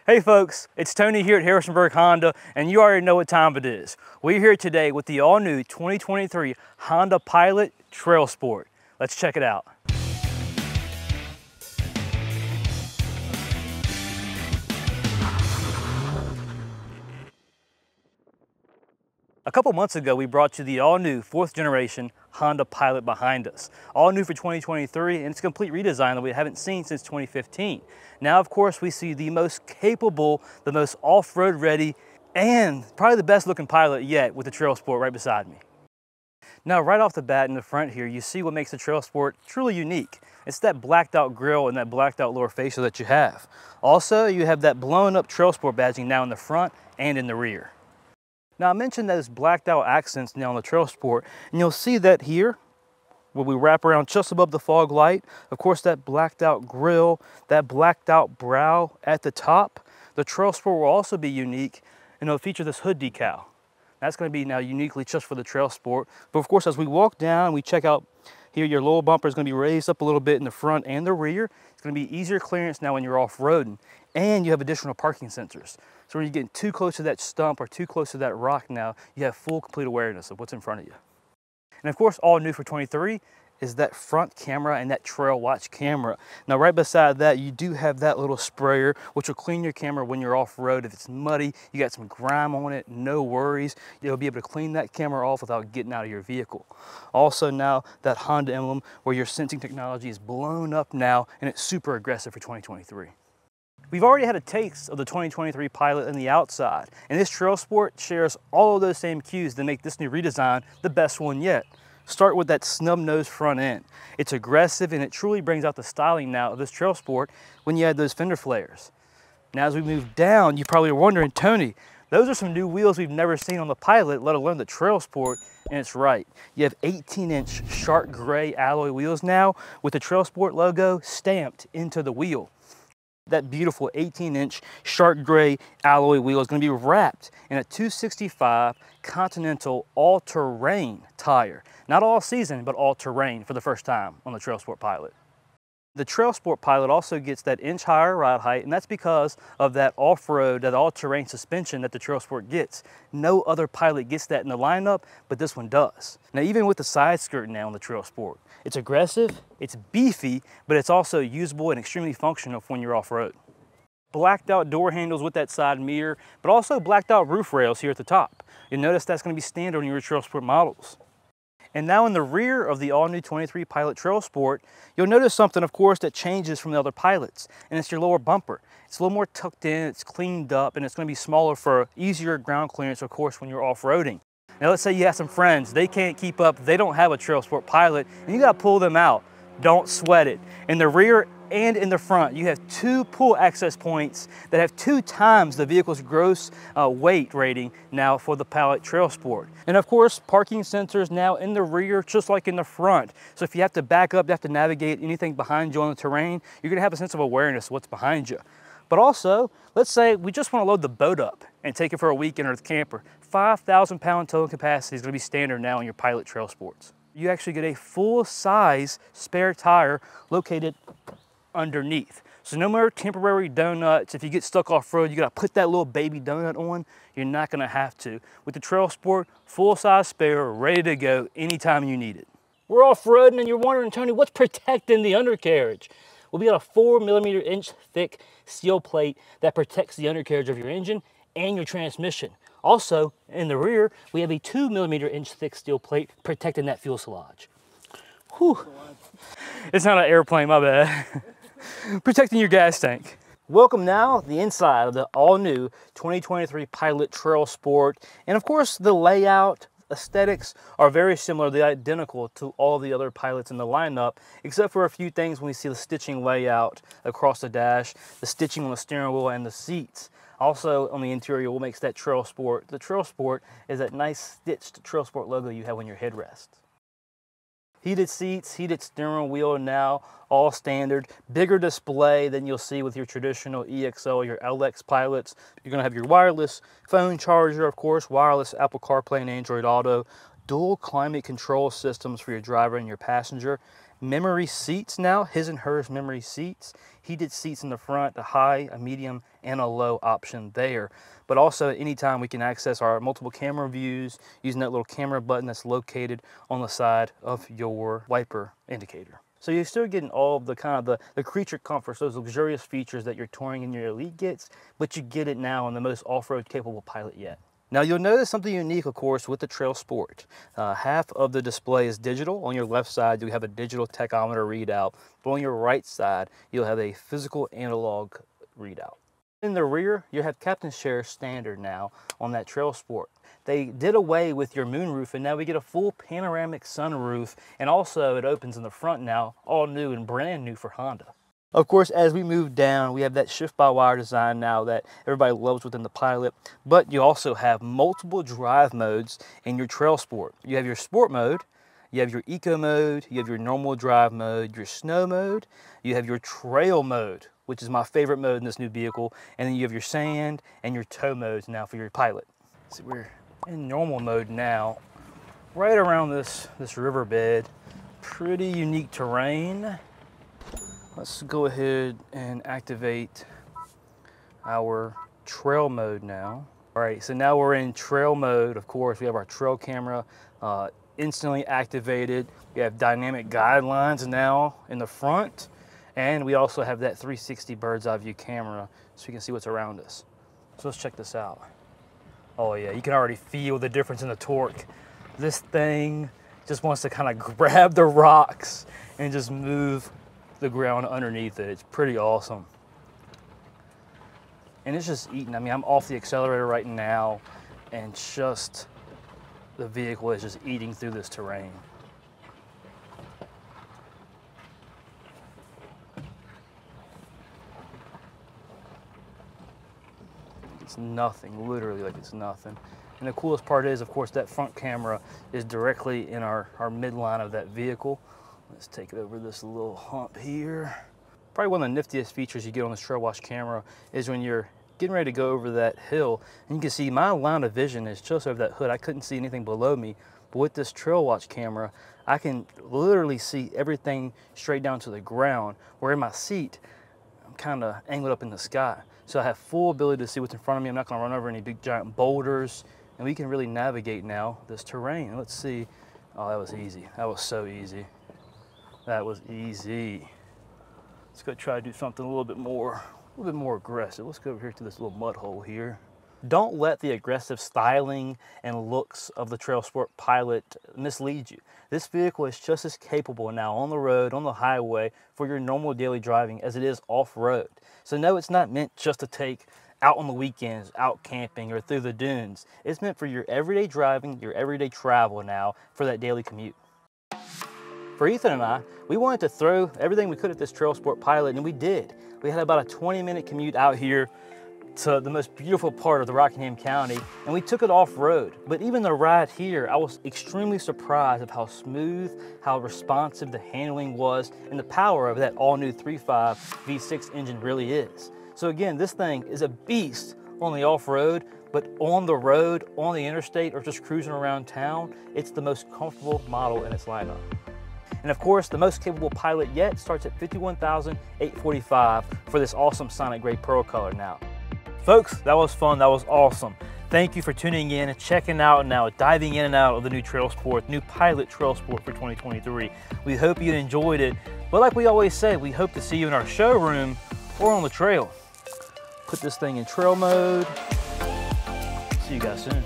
Hey folks, it's Tony here at Harrisonburg Honda, and you already know what time it is. We're here today with the all-new 2023 Honda Pilot Trailsport. Let's check it out. A couple months ago, we brought you the all-new 4th generation Honda Pilot behind us. All new for 2023, and it's a complete redesign that we haven't seen since 2015. Now, of course, we see the most capable, the most off-road ready, and probably the best looking Pilot yet with the Trailsport right beside me. Now, right off the bat in the front here, you see what makes the Trailsport truly unique. It's that blacked out grille and that blacked out lower fascia that you have. Also, you have that blown up Trailsport badging now in the front and in the rear. Now I mentioned those blacked out accents now on the Trailsport, and you'll see that here, when we wrap around just above the fog light, of course that blacked out grille, that blacked out brow at the top. The Trailsport will also be unique, and it'll feature this hood decal. That's going to be now uniquely just for the Trailsport. But of course, as we walk down, we check out here, your lower bumper is going to be raised up a little bit in the front and the rear. It's going to be easier clearance now when you're off-roading, and you have additional parking sensors. So when you're getting too close to that stump or too close to that rock now, you have full, complete awareness of what's in front of you. And of course, all new for 23 is that front camera and that trail watch camera. Now right beside that, you do have that little sprayer, which will clean your camera when you're off-road. If it's muddy, you got some grime on it, no worries. You'll be able to clean that camera off without getting out of your vehicle. Also now, that Honda emblem where your sensing technology is blown up now, and it's super aggressive for 2023. We've already had a taste of the 2023 Pilot on the outside, and this Trailsport shares all of those same cues that make this new redesign the best one yet. Start with that snub-nosed front end. It's aggressive, and it truly brings out the styling now of this Trailsport when you add those fender flares. Now as we move down, you probably are wondering, Tony, those are some new wheels we've never seen on the Pilot, let alone the Trailsport, and it's right. You have 18-inch sharp gray alloy wheels now with the Trailsport logo stamped into the wheel. That beautiful 18-inch sharp gray alloy wheel is going to be wrapped in a 265 Continental all-terrain tire. Not all season, but all-terrain for the first time on the Trailsport Pilot. The Trailsport Pilot also gets that inch higher ride height, and that's because of that off-road, that all-terrain suspension that the Trailsport gets. No other Pilot gets that in the lineup, but this one does. Now even with the side skirt now on the Trailsport, it's aggressive, it's beefy, but it's also usable and extremely functional for when you're off-road. Blacked out door handles with that side mirror, but also blacked out roof rails here at the top. You'll notice that's going to be standard on your Trailsport models. And now in the rear of the all-new 23 Pilot Trailsport, you'll notice something, of course, that changes from the other Pilots, and it's your lower bumper. It's a little more tucked in, it's cleaned up, and it's going to be smaller for easier ground clearance, of course, when you're off-roading. Now let's say you have some friends, they can't keep up, they don't have a Trailsport Pilot, and you got to pull them out. Don't sweat it. In the rear and in the front, you have 2 pull access points that have 2 times the vehicle's gross weight rating now for the Pilot Trailsport. And of course, parking sensors now in the rear, just like in the front. So if you have to back up, you have to navigate anything behind you on the terrain, you're gonna have a sense of awareness of what's behind you. But also, let's say we just want to load the boat up and take it for a weekend or the camper. 5,000 pound towing capacity is going to be standard now in your Pilot Trailsports. You actually get a full-size spare tire located underneath. So no more temporary donuts. If you get stuck off-road, you got to put that little baby donut on. You're not going to have to. With the Trailsport, full-size spare, ready to go anytime you need it. We're off-roading and you're wondering, Tony, what's protecting the undercarriage? Well, we got a 4mm thick steel plate that protects the undercarriage of your engine and your transmission. Also, in the rear, we have a 2mm thick steel plate protecting that fuselage. Whew. It's not an airplane, my bad. Protecting your gas tank. Welcome now the inside of the all-new 2023 Pilot Trailsport. And of course, the layout, aesthetics are very similar, they're identical to all the other Pilots in the lineup, except for a few things when we see the stitching layout across the dash, the stitching on the steering wheel and the seats. Also on the interior, what makes that Trailsport, the Trailsport is that nice stitched Trailsport logo you have on your headrest. Heated seats, heated steering wheel now, all standard. Bigger display than you'll see with your traditional EXL, your LX Pilots. You're gonna have your wireless phone charger, of course, wireless Apple CarPlay and Android Auto, dual climate control systems for your driver and your passenger. memory seats now, his and hers memory seats. Heated seats in the front, a high, a medium, and a low option there. But also at any time we can access our multiple camera views using that little camera button that's located on the side of your wiper indicator. So you're still getting all of the kind of the creature comforts, those luxurious features that your Touring and your Elite gets, but you get it now in the most off-road capable Pilot yet. Now you'll notice something unique, of course, with the Trailsport. Half of the display is digital. On your left side, you have a digital tachometer readout, but on your right side, you'll have a physical analog readout. In the rear, you have Captain's Chair standard now on that Trailsport. They did away with your moonroof, and now we get a full panoramic sunroof, and also it opens in the front now, all new and brand new for Honda. Of course, as we move down, we have that shift-by-wire design now that everybody loves within the Pilot, but you also have multiple drive modes in your Trailsport. You have your Sport mode, you have your Eco mode, you have your normal drive mode, your Snow mode, you have your Trail mode, which is my favorite mode in this new vehicle, and then you have your Sand and your Tow modes now for your Pilot. So we're in normal mode now, right around this riverbed. Pretty unique terrain. Let's go ahead and activate our Trail mode now. All right, so now we're in Trail mode. Of course, we have our Trail camera instantly activated. We have dynamic guidelines now in the front, and we also have that 360 bird's eye view camera so you can see what's around us. So let's check this out. Oh yeah, you can already feel the difference in the torque. This thing just wants to kind of grab the rocks and just move the ground underneath it. It's pretty awesome. And it's just eating. I mean, I'm off the accelerator right now, and just the vehicle is just eating through this terrain. It's nothing, literally like it's nothing. And the coolest part is, of course, that front camera is directly in our midline of that vehicle. Let's take it over this little hump here. Probably one of the niftiest features you get on this Trail Watch camera is when you're getting ready to go over that hill, and you can see my line of vision is just over that hood. I couldn't see anything below me, but with this Trail Watch camera, I can literally see everything straight down to the ground, where in my seat, I'm kind of angled up in the sky. So I have full ability to see what's in front of me. I'm not gonna run over any big giant boulders, and we can really navigate now this terrain. Let's see. Oh, that was easy. That was so easy. That was easy. Let's go try to do something a little bit more aggressive. Let's go over here to this little mud hole here. Don't let the aggressive styling and looks of the Trailsport Pilot mislead you. This vehicle is just as capable now on the road, on the highway, for your normal daily driving as it is off-road. So no, it's not meant just to take out on the weekends, out camping, or through the dunes. It's meant for your everyday driving, your everyday travel now, for that daily commute. For Ethan and I, we wanted to throw everything we could at this Trailsport Pilot, and we did. We had about a 20-minute commute out here to the most beautiful part of the Rockingham County, and we took it off-road. But even the ride here, I was extremely surprised of how smooth, how responsive the handling was, and the power of that all-new 3.5 V6 engine really is. So again, this thing is a beast on the off-road, but on the road, on the interstate, or just cruising around town, it's the most comfortable model in its lineup. And of course, the most capable Pilot yet starts at $51,845 for this awesome Sonic Gray Pearl color now. Folks, that was fun, that was awesome. Thank you for tuning in and checking out now, diving in and out of the new Trailsport, new Pilot Trailsport for 2023. We hope you enjoyed it, but like we always say, we hope to see you in our showroom or on the trail. Put this thing in trail mode. See you guys soon.